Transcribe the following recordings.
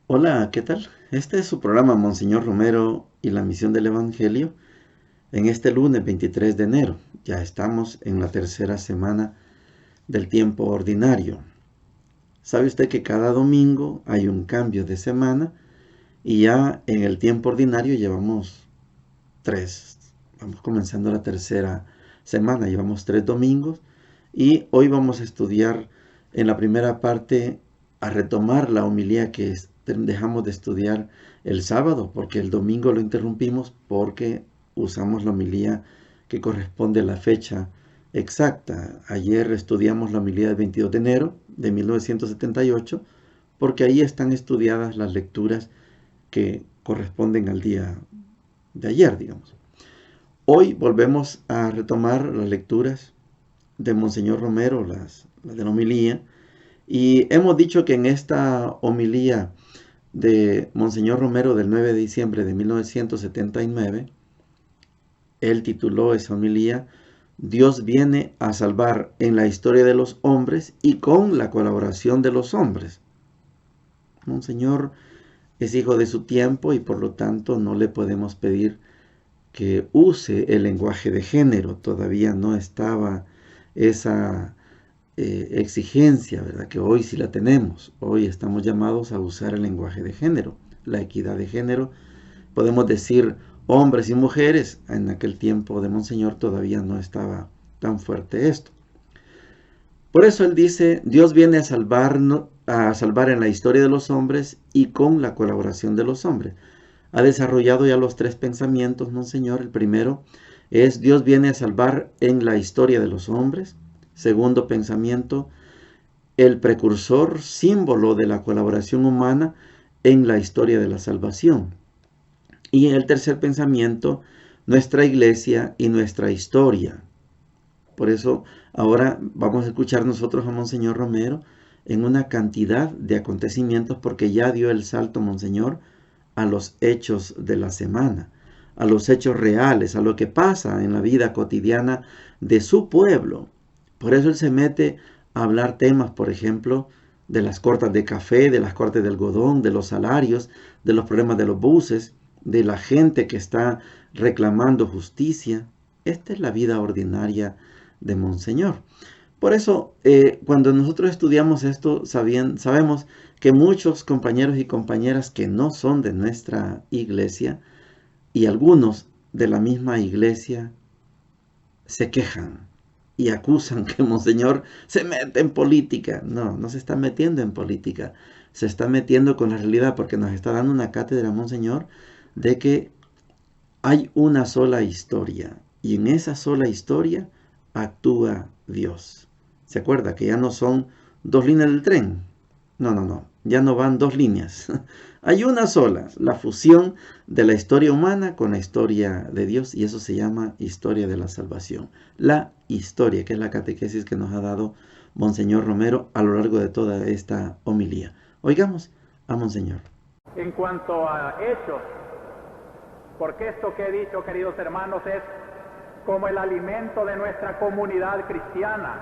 Hola, ¿qué tal? Este es su programa Monseñor Romero y la misión del Evangelio en este lunes 23 de enero. Ya estamos en la tercera semana del tiempo ordinario. ¿Sabe usted que cada domingo hay un cambio de semana y ya en el tiempo ordinario llevamos tres? Vamos comenzando la tercera semana, llevamos 3 domingos y hoy vamos a estudiar en la primera parte a retomar la homilía que dejamos de estudiar el sábado, porque el domingo lo interrumpimos porque usamos la homilía que corresponde a la fecha exacta. Ayer estudiamos la homilía del 22 de enero de 1978 porque ahí están estudiadas las lecturas que corresponden al día de ayer, digamos. Hoy volvemos a retomar las lecturas de Monseñor Romero, las de la homilía, y hemos dicho que en esta homilía de Monseñor Romero del 9 de diciembre de 1979, él tituló esa homilía Dios viene a salvar en la historia de los hombres y con la colaboración de los hombres. Monseñor es hijo de su tiempo y por lo tanto no le podemos pedir que use el lenguaje de género. Todavía no estaba esa exigencia, ¿verdad? Que hoy sí la tenemos. Hoy estamos llamados a usar el lenguaje de género, la equidad de género. Podemos decir hombres y mujeres. En aquel tiempo de Monseñor todavía no estaba tan fuerte esto. Por eso él dice, Dios viene a salvar en la historia de los hombres y con la colaboración de los hombres. Ha desarrollado ya los tres pensamientos, Monseñor. El primero es Dios viene a salvar en la historia de los hombres. Segundo pensamiento, el precursor, símbolo de la colaboración humana en la historia de la salvación. Y el tercer pensamiento, nuestra iglesia y nuestra historia. Por eso ahora vamos a escuchar nosotros a Monseñor Romero en una cantidad de acontecimientos porque ya dio el salto, Monseñor, a los hechos de la semana, a los hechos reales, a lo que pasa en la vida cotidiana de su pueblo. Por eso él se mete a hablar temas, por ejemplo, de las cortas de café, de las cortes de algodón, de los salarios, de los problemas de los buses, de la gente que está reclamando justicia. Esta es la vida ordinaria de Monseñor. Por eso, cuando nosotros estudiamos esto, sabemos que muchos compañeros y compañeras que no son de nuestra iglesia y algunos de la misma iglesia se quejan y acusan que Monseñor se mete en política. No, no se está metiendo en política. Se está metiendo con la realidad porque nos está dando una cátedra, Monseñor, de que hay una sola historia y en esa sola historia actúa Dios. ¿Se acuerda que ya no son dos líneas del tren? No, no, no. Ya no van dos líneas. Hay una sola, la fusión de la historia humana con la historia de Dios y eso se llama historia de la salvación. La historia, que es la catequesis que nos ha dado Monseñor Romero a lo largo de toda esta homilía. Oigamos a Monseñor. En cuanto a hechos, porque esto que he dicho, queridos hermanos, es como el alimento de nuestra comunidad cristiana.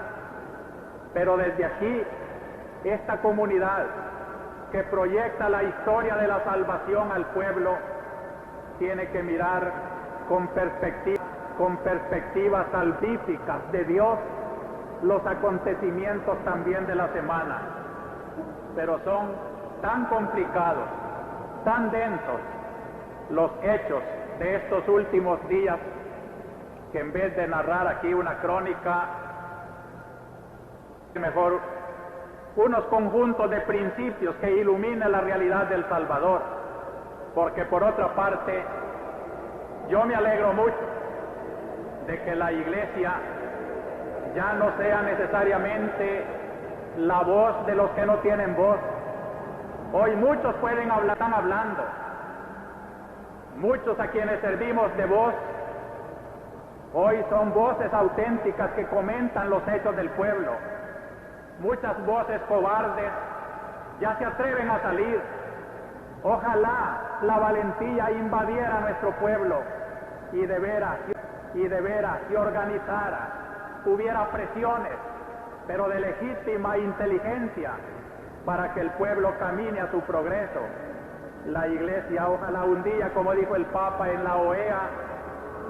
Pero desde aquí, esta comunidad que proyecta la historia de la salvación al pueblo, tiene que mirar con perspectivas salvíficas de Dios los acontecimientos también de la semana. Pero son tan complicados, tan densos los hechos de estos últimos días, que en vez de narrar aquí una crónica, mejor unos conjuntos de principios que iluminen la realidad del Salvador. Porque por otra parte, yo me alegro mucho de que la Iglesia ya no sea necesariamente la voz de los que no tienen voz. Hoy muchos pueden hablar, están hablando. Muchos a quienes servimos de voz, hoy son voces auténticas que comentan los hechos del pueblo. Muchas voces cobardes ya se atreven a salir. Ojalá la valentía invadiera nuestro pueblo y de veras se organizara, hubiera presiones, pero de legítima inteligencia, para que el pueblo camine a su progreso. La Iglesia, ojalá un día, como dijo el Papa en la OEA,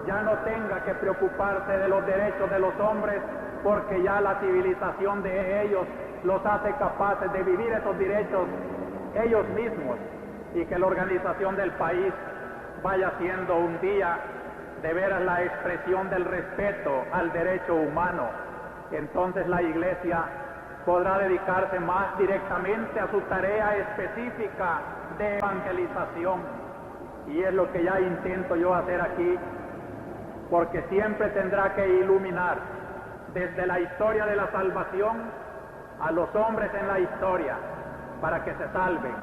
ya no tenga que preocuparse de los derechos de los hombres, porque ya la civilización de ellos los hace capaces de vivir esos derechos ellos mismos, y que la organización del país vaya siendo un día de veras la expresión del respeto al derecho humano. Entonces la Iglesia podrá dedicarse más directamente a su tarea específica de evangelización, y es lo que ya intento yo hacer aquí, porque siempre tendrá que iluminar desde la historia de la salvación a los hombres en la historia para que se salven.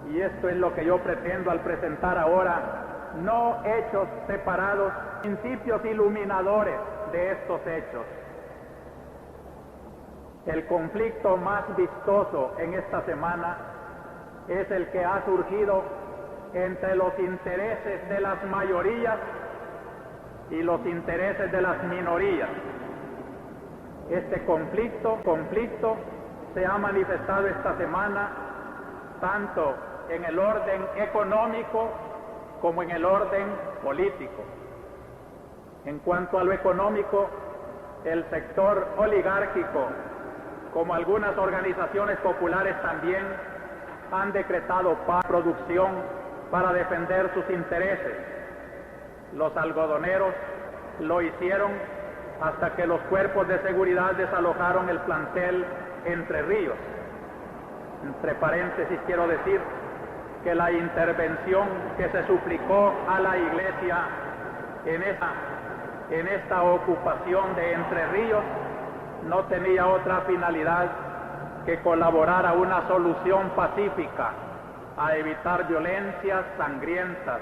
Y esto es lo que yo pretendo al presentar ahora, no hechos separados, principios iluminadores de estos hechos. El conflicto más vistoso en esta semana es el que ha surgido entre los intereses de las mayorías y los intereses de las minorías. Este conflicto se ha manifestado esta semana tanto en el orden económico como en el orden político. En cuanto a lo económico, el sector oligárquico, como algunas organizaciones populares también, han decretado producción para defender sus intereses. Los algodoneros lo hicieron hasta que los cuerpos de seguridad desalojaron el plantel Entre Ríos. Entre paréntesis quiero decir que la intervención que se suplicó a la Iglesia en esta ocupación de Entre Ríos no tenía otra finalidad que colaborar a una solución pacífica, a evitar violencias sangrientas,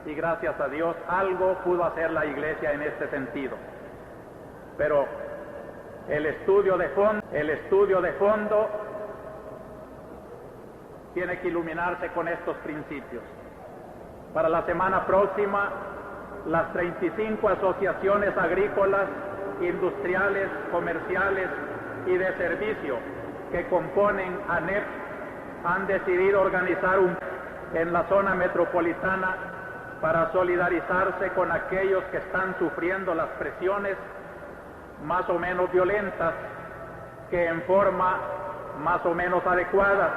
y gracias a Dios algo pudo hacer la Iglesia en este sentido. Pero el estudio de fondo tiene que iluminarse con estos principios. Para la semana próxima, las 35 asociaciones agrícolas, industriales, comerciales y de servicio que componen ANEP han decidido organizar en la zona metropolitana para solidarizarse con aquellos que están sufriendo las presiones más o menos violentas, que en forma más o menos adecuada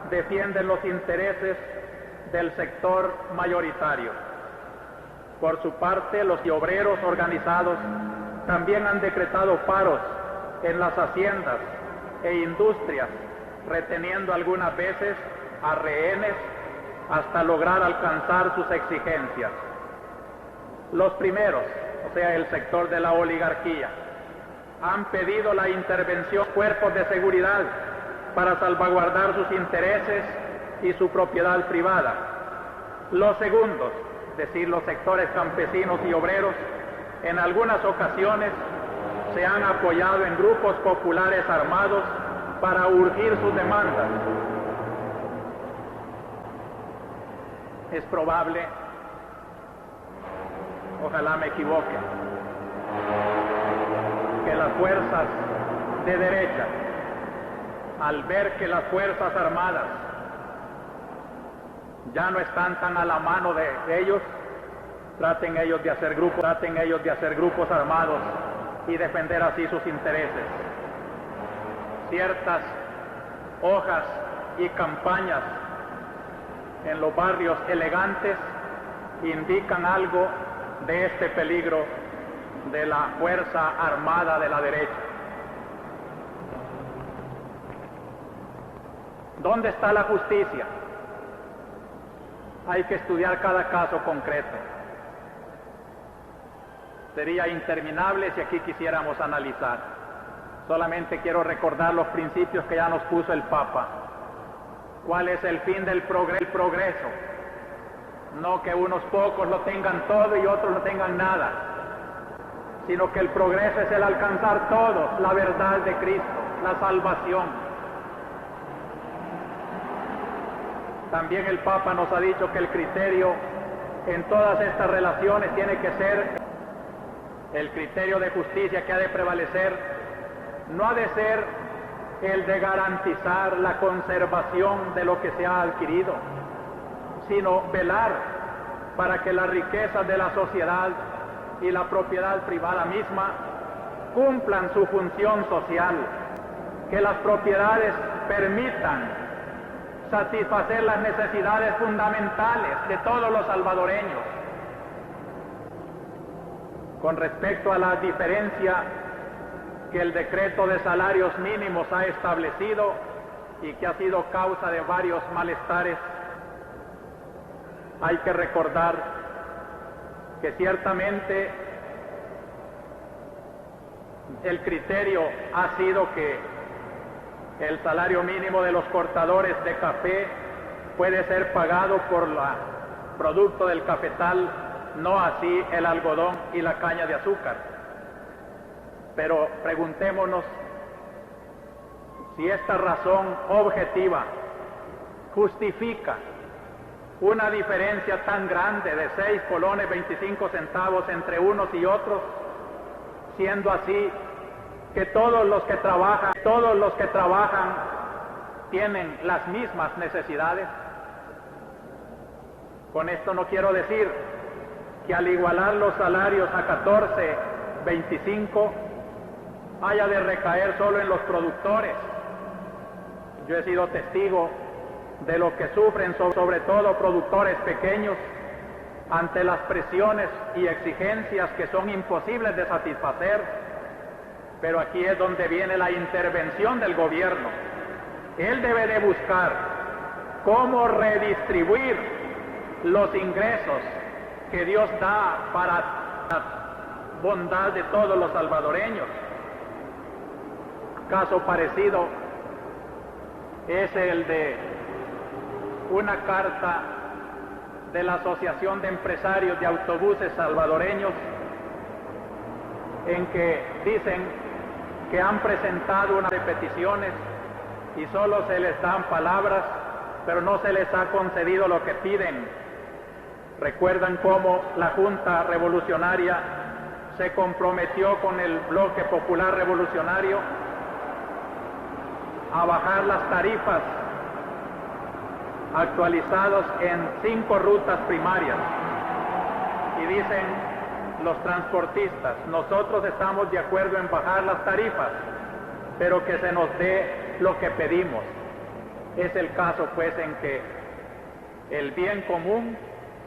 defienden los intereses del sector mayoritario. Por su parte, los obreros organizados también han decretado paros en las haciendas e industrias, reteniendo algunas veces a rehenes hasta lograr alcanzar sus exigencias. Los primeros, o sea, el sector de la oligarquía, han pedido la intervención de cuerpos de seguridad para salvaguardar sus intereses y su propiedad privada. Los segundos, es decir, los sectores campesinos y obreros, en algunas ocasiones se han apoyado en grupos populares armados para urgir sus demandas. Es probable, ojalá me equivoque, que las fuerzas de derecha, al ver que las fuerzas armadas ya no están tan a la mano de ellos, traten ellos de hacer grupos armados y defender así sus intereses. Ciertas hojas y campañas en los barrios elegantes indican algo de este peligro de la fuerza armada de la derecha. ¿Dónde está la justicia? Hay que estudiar cada caso concreto. Sería interminable si aquí quisiéramos analizar. Solamente quiero recordar los principios que ya nos puso el Papa. ¿Cuál es el fin del progreso? No que unos pocos lo tengan todo y otros no tengan nada, sino que el progreso es el alcanzar todo, la verdad de Cristo, la salvación. También el Papa nos ha dicho que el criterio en todas estas relaciones tiene que ser el criterio de justicia que ha de prevalecer. No ha de ser el de garantizar la conservación de lo que se ha adquirido, sino velar para que las riquezas de la sociedad y la propiedad privada misma cumplan su función social, que las propiedades permitan satisfacer las necesidades fundamentales de todos los salvadoreños. Con respecto a la diferencia que el decreto de salarios mínimos ha establecido y que ha sido causa de varios malestares, hay que recordar que ciertamente el criterio ha sido que el salario mínimo de los cortadores de café puede ser pagado por el producto del cafetal, no así el algodón y la caña de azúcar. Pero preguntémonos si esta razón objetiva justifica una diferencia tan grande de 6 colones 25 centavos entre unos y otros, siendo así que todos los que trabajan tienen las mismas necesidades. Con esto no quiero decir que al igualar los salarios a 14.25 haya de recaer solo en los productores. Yo he sido testigo de lo que sufren sobre todo productores pequeños ante las presiones y exigencias que son imposibles de satisfacer, pero aquí es donde viene la intervención del gobierno. Él debe de buscar cómo redistribuir los ingresos que Dios da para la bondad de todos los salvadoreños. Caso parecido es el de una carta de la Asociación de Empresarios de Autobuses Salvadoreños, en que dicen que han presentado una de peticiones y solo se les dan palabras, pero no se les ha concedido lo que piden. Recuerdan cómo la Junta Revolucionaria se comprometió con el Bloque Popular Revolucionario a bajar las tarifas actualizados en 5 rutas primarias. Y dicen los transportistas, nosotros estamos de acuerdo en bajar las tarifas, pero que se nos dé lo que pedimos. Es el caso pues en que el bien común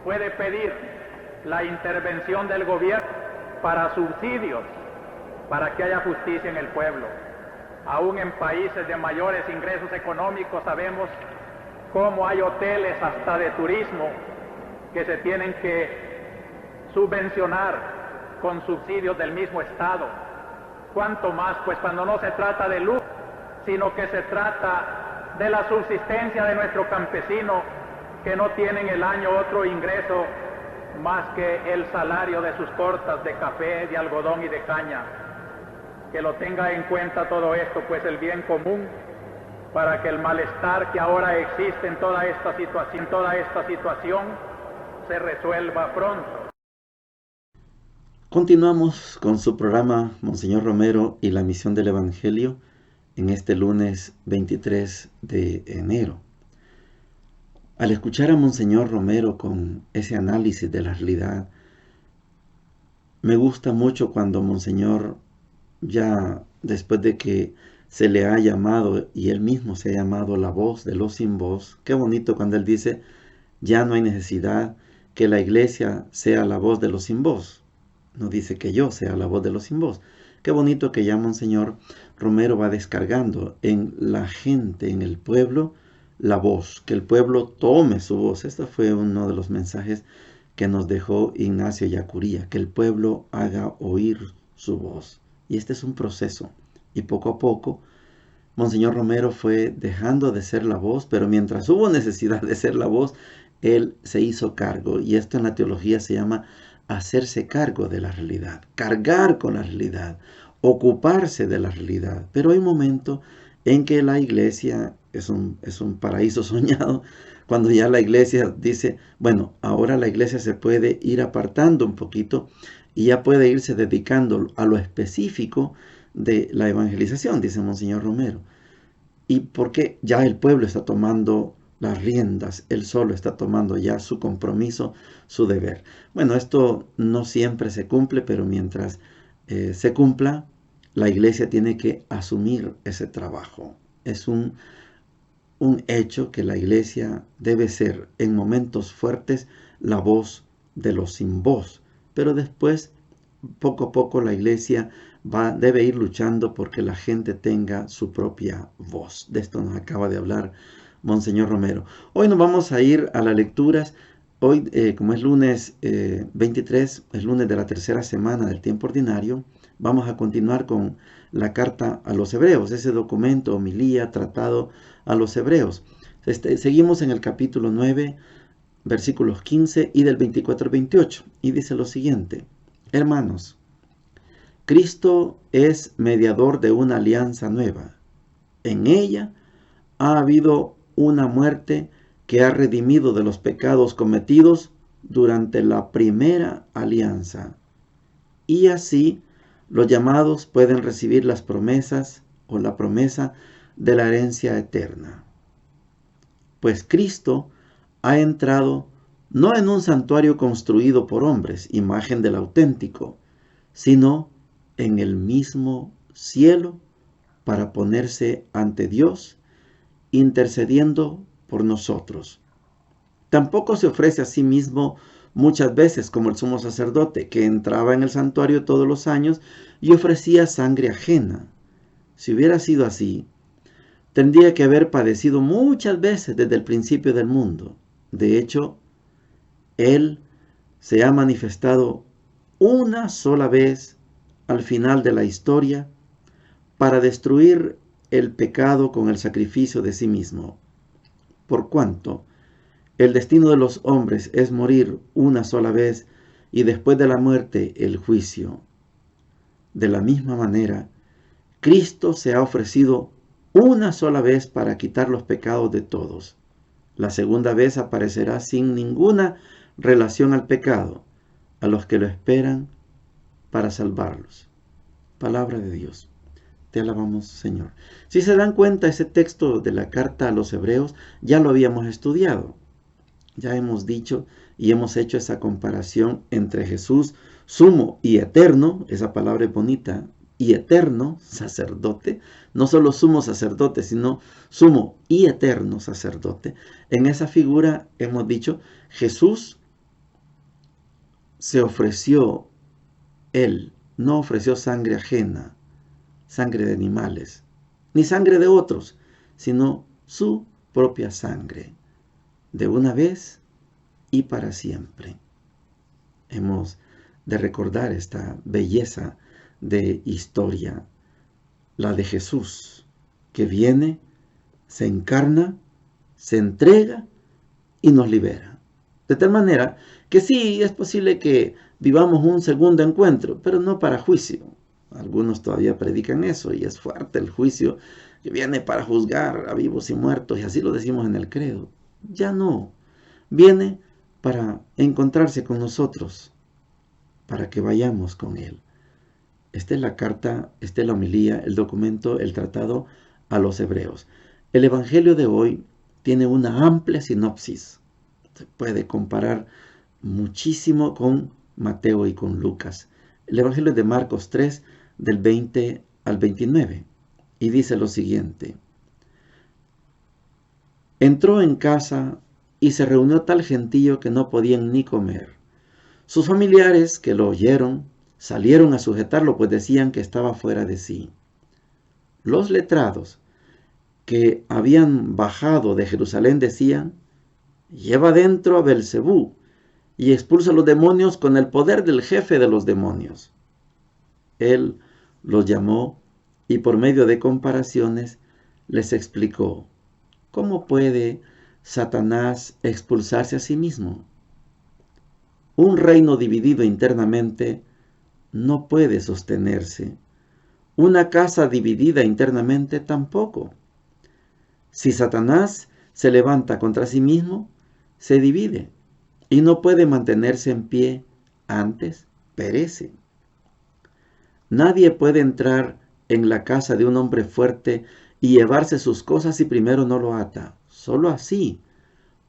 puede pedir la intervención del gobierno para subsidios, para que haya justicia en el pueblo. Aún en países de mayores ingresos económicos sabemos cómo hay hoteles hasta de turismo que se tienen que subvencionar con subsidios del mismo Estado. ¿Cuánto más? Pues cuando no se trata de luz, sino que se trata de la subsistencia de nuestro campesino, que no tienen el año otro ingreso más que el salario de sus cortas de café, de algodón y de caña. Que lo tenga en cuenta todo esto, pues el bien común, para que el malestar que ahora existe en toda esta situación se resuelva pronto. Continuamos con su programa Monseñor Romero y la misión del Evangelio en este lunes 23 de enero. Al escuchar a Monseñor Romero con ese análisis de la realidad, me gusta mucho cuando Monseñor, ya después de que se le ha llamado y él mismo se ha llamado la voz de los sin voz, qué bonito cuando él dice, ya no hay necesidad que la iglesia sea la voz de los sin voz. No dice que yo sea la voz de los sin voz. Qué bonito que ya Monseñor Romero va descargando en la gente, en el pueblo, la voz, que el pueblo tome su voz. Este fue uno de los mensajes que nos dejó Ignacio Yacuría, que el pueblo haga oír su voz. Y este es un proceso. Y poco a poco, Monseñor Romero fue dejando de ser la voz, pero mientras hubo necesidad de ser la voz, él se hizo cargo. Y esto en la teología se llama hacerse cargo de la realidad, cargar con la realidad, ocuparse de la realidad. Pero hay un momento en que la iglesia es un paraíso soñado, cuando ya la iglesia dice, bueno, ahora la iglesia se puede ir apartando un poquito y ya puede irse dedicando a lo específico de la evangelización, dice Monseñor Romero. y porque ya el pueblo está tomando las riendas, él solo está tomando ya su compromiso, su deber. Bueno, esto no siempre se cumple, pero mientras se cumpla, la iglesia tiene que asumir ese trabajo. Es un hecho que la iglesia debe ser en momentos fuertes la voz de los sin voz, pero después, poco a poco, la iglesia debe ir luchando porque la gente tenga su propia voz. De esto nos acaba de hablar Monseñor Romero. Hoy nos vamos a ir a las lecturas. Hoy, como es lunes 23, es lunes de la tercera semana del tiempo ordinario, vamos a continuar con la carta a los hebreos, ese documento, homilía, tratado a los hebreos. Seguimos en el capítulo 9, versículos 15 y del 24 al 28, y dice lo siguiente: hermanos, Cristo es mediador de una alianza nueva. En ella ha habido una muerte que ha redimido de los pecados cometidos durante la primera alianza. Y así los llamados pueden recibir las promesas o la promesa de la herencia eterna. Pues Cristo ha entrado no en un santuario construido por hombres, imagen del auténtico, sino en el mismo cielo para ponerse ante Dios, intercediendo por nosotros. Tampoco se ofrece a sí mismo muchas veces como el sumo sacerdote, que entraba en el santuario todos los años y ofrecía sangre ajena. Si hubiera sido así, tendría que haber padecido muchas veces desde el principio del mundo. De hecho, Él se ha manifestado una sola vez al final de la historia para destruir el pecado con el sacrificio de sí mismo. Por cuanto el destino de los hombres es morir una sola vez y después de la muerte el juicio. De la misma manera, Cristo se ha ofrecido una sola vez para quitar los pecados de todos. La segunda vez aparecerá sin ninguna relación al pecado, a los que lo esperan para salvarlos. Palabra de Dios. Te alabamos, Señor. Si se dan cuenta, ese texto de la carta a los hebreos ya lo habíamos estudiado. Ya hemos dicho y hemos hecho esa comparación entre Jesús, sumo y eterno, esa palabra es bonita, y eterno sacerdote, no solo sumo sacerdote, sino sumo y eterno sacerdote. En esa figura hemos dicho, Jesús se ofreció, Él no ofreció sangre ajena, sangre de animales, ni sangre de otros, sino su propia sangre, de una vez y para siempre. Hemos de recordar esta belleza de historia, la de Jesús, que viene, se encarna, se entrega y nos libera. De tal manera que sí, es posible que vivamos un segundo encuentro, pero no para juicio. Algunos todavía predican eso y es fuerte el juicio que viene para juzgar a vivos y muertos, y así lo decimos en el credo. Ya no. Viene para encontrarse con nosotros, para que vayamos con Él. Esta es la carta, esta es la homilía, el documento, el tratado a los hebreos. El evangelio de hoy tiene una amplia sinopsis. Se puede comparar muchísimo con Mateo y con Lucas. El evangelio es de Marcos 3, del 20 al 29. Y dice lo siguiente: entró en casa y se reunió tal gentío que no podían ni comer. Sus familiares, que lo oyeron, salieron a sujetarlo, pues decían que estaba fuera de sí. Los letrados, que habían bajado de Jerusalén, decían: lleva dentro a Belcebú y expulsa a los demonios con el poder del jefe de los demonios. Él los llamó y por medio de comparaciones les explicó: ¿cómo puede Satanás expulsarse a sí mismo? Un reino dividido internamente no puede sostenerse. Una casa dividida internamente tampoco. Si Satanás se levanta contra sí mismo, se divide y no puede mantenerse en pie, antes perece. Nadie puede entrar en la casa de un hombre fuerte y llevarse sus cosas si primero no lo ata. Solo así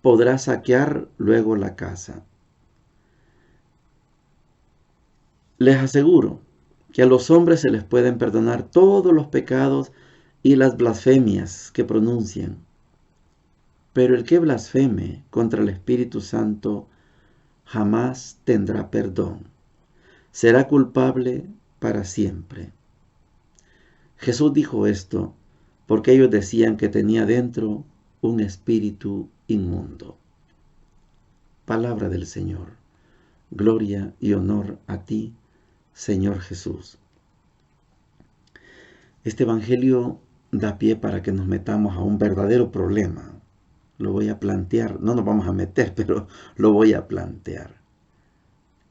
podrá saquear luego la casa. Les aseguro que a los hombres se les pueden perdonar todos los pecados y las blasfemias que pronuncian, pero el que blasfeme contra el Espíritu Santo jamás tendrá perdón. Será culpable para siempre. Jesús dijo esto porque ellos decían que tenía dentro un espíritu inmundo. Palabra del Señor. Gloria y honor a ti, Señor Jesús. Este evangelio da pie para que nos metamos a un verdadero problema. Lo voy a plantear, no nos vamos a meter, pero lo voy a plantear.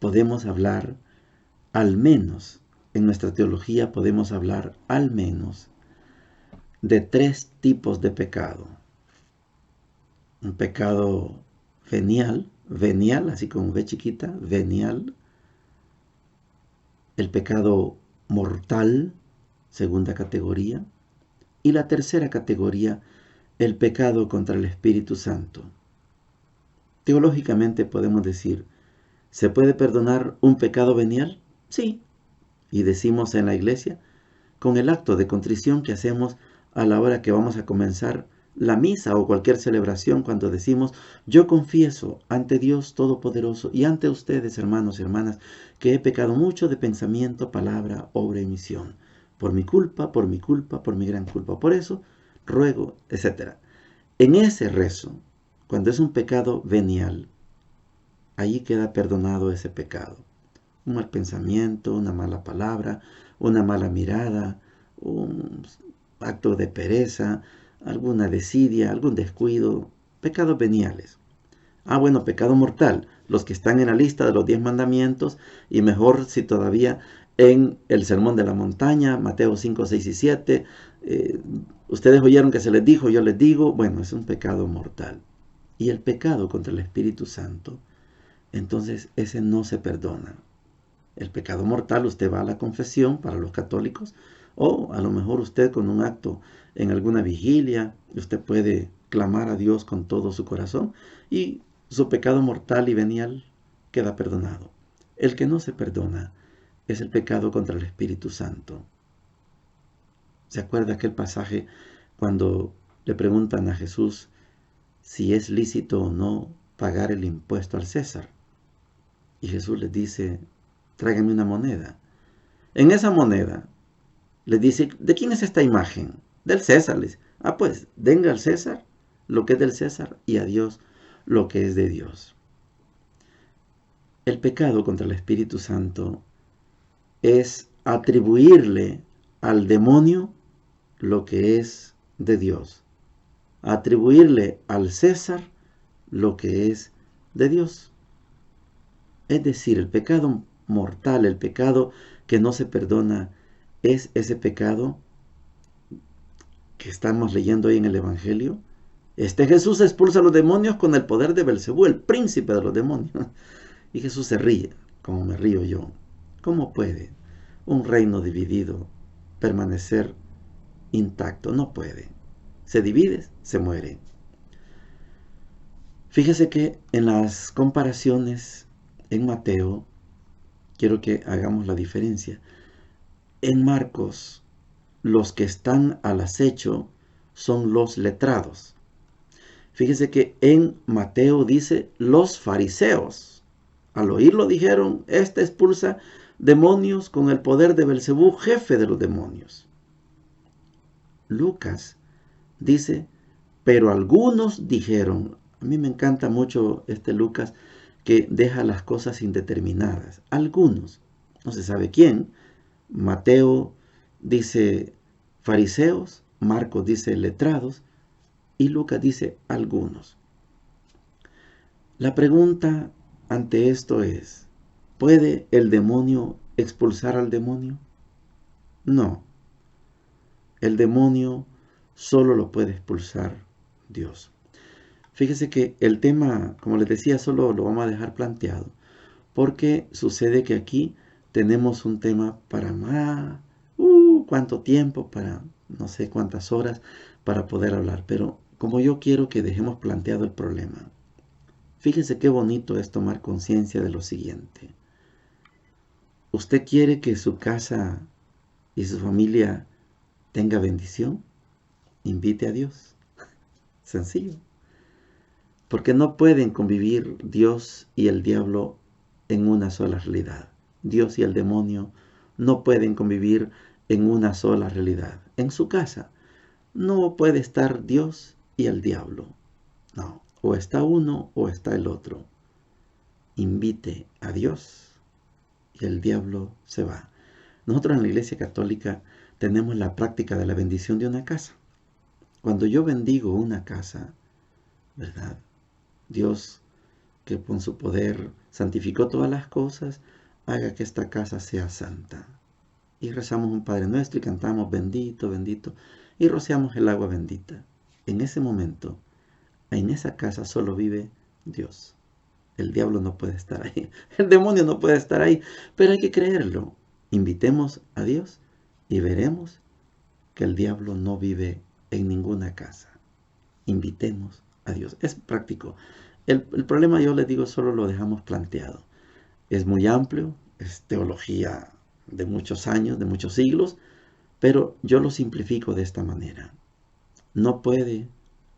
Podemos hablar, al menos, en nuestra teología podemos hablar al menos de 3 tipos de pecado. Un pecado venial, así como V chiquita, venial. El pecado mortal, segunda categoría. Y la tercera categoría, el pecado contra el Espíritu Santo. Teológicamente podemos decir, ¿se puede perdonar un pecado venial? Sí. Y decimos en la iglesia, con el acto de contrición que hacemos a la hora que vamos a comenzar la misa o cualquier celebración, cuando decimos, yo confieso ante Dios Todopoderoso y ante ustedes, hermanos y hermanas, que he pecado mucho de pensamiento, palabra, obra y misión. Por mi culpa, por mi culpa, por mi gran culpa. Por eso, ruego, etc. En ese rezo, cuando es un pecado venial, allí queda perdonado ese pecado. Un mal pensamiento, una mala palabra, una mala mirada, un acto de pereza, alguna desidia, algún descuido, pecados veniales. Bueno, pecado mortal, los que están en la lista de los 10 mandamientos, y mejor si todavía en el Sermón de la Montaña, Mateo 5, 6 y 7, ustedes oyeron que se les dijo, yo les digo, bueno, es un pecado mortal. Y el pecado contra el Espíritu Santo, entonces ese no se perdona. El pecado mortal, usted va a la confesión para los católicos, o a lo mejor usted con un acto en alguna vigilia, usted puede clamar a Dios con todo su corazón y su pecado mortal y venial queda perdonado. El que no se perdona es el pecado contra el Espíritu Santo. ¿Se acuerda aquel pasaje cuando le preguntan a Jesús si es lícito o no pagar el impuesto al César? Y Jesús les dice, tráiganme una moneda. En esa moneda les dice, ¿de quién es esta imagen? Del César. Les dice, pues, denga al César lo que es del César y a Dios lo que es de Dios. El pecado contra el Espíritu Santo es atribuirle al demonio lo que es de Dios. Atribuirle al César lo que es de Dios. Es decir, el pecado mortal, el pecado que no se perdona, es ese pecado que estamos leyendo hoy en el Evangelio. Jesús expulsa a los demonios con el poder de Belcebú, el príncipe de los demonios. Y Jesús se ríe, como me río yo. ¿Cómo puede un reino dividido permanecer intacto? No puede. Se divide, se muere. Fíjese que en las comparaciones en Mateo, quiero que hagamos la diferencia. En Marcos, los que están al acecho son los letrados. Fíjese que en Mateo dice los fariseos. Al oírlo dijeron, este expulsa demonios con el poder de Belcebú, jefe de los demonios. Lucas dice, pero algunos dijeron, a mí me encanta mucho Lucas, que deja las cosas indeterminadas. Algunos, no se sabe quién. Mateo dice fariseos, Marcos dice letrados y Lucas dice algunos. La pregunta ante esto es, ¿puede el demonio expulsar al demonio? No. El demonio solo lo puede expulsar Dios. Fíjese que el tema, como les decía, solo lo vamos a dejar planteado, porque sucede que aquí tenemos un tema para más, ¿cuánto tiempo? Para no sé cuántas horas para poder hablar, pero como yo quiero que dejemos planteado el problema, fíjense qué bonito es tomar conciencia de lo siguiente. ¿Usted quiere que su casa y su familia tenga bendición? Invite a Dios. Sencillo. Porque no pueden convivir Dios y el diablo en una sola realidad. Dios y el demonio no pueden convivir en una sola realidad. En su casa no puede estar Dios y el diablo. No, o está uno o está el otro. Invite a Dios y el diablo se va. Nosotros en la Iglesia Católica tenemos la práctica de la bendición de una casa. Cuando yo bendigo una casa, ¿verdad? Dios, que con su poder santificó todas las cosas, haga que esta casa sea santa. Y rezamos un Padre Nuestro y cantamos bendito, bendito, y rociamos el agua bendita. En ese momento, en esa casa solo vive Dios. El diablo no puede estar ahí, el demonio no puede estar ahí, pero hay que creerlo. Invitemos a Dios y veremos que el diablo no vive en ninguna casa. Invitemos a Dios. Es práctico. El problema, yo les digo, solo lo dejamos planteado. Es muy amplio, es teología de muchos años, de muchos siglos, pero yo lo simplifico de esta manera. No puede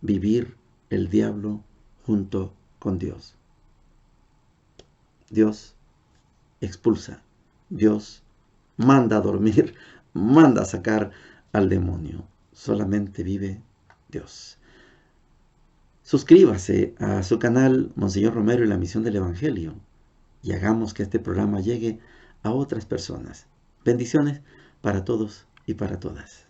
vivir el diablo junto con Dios. Dios expulsa, Dios manda a dormir, manda a sacar al demonio. Solamente vive Dios. Suscríbase a su canal Monseñor Romero y la Misión del Evangelio y hagamos que este programa llegue a otras personas. Bendiciones para todos y para todas.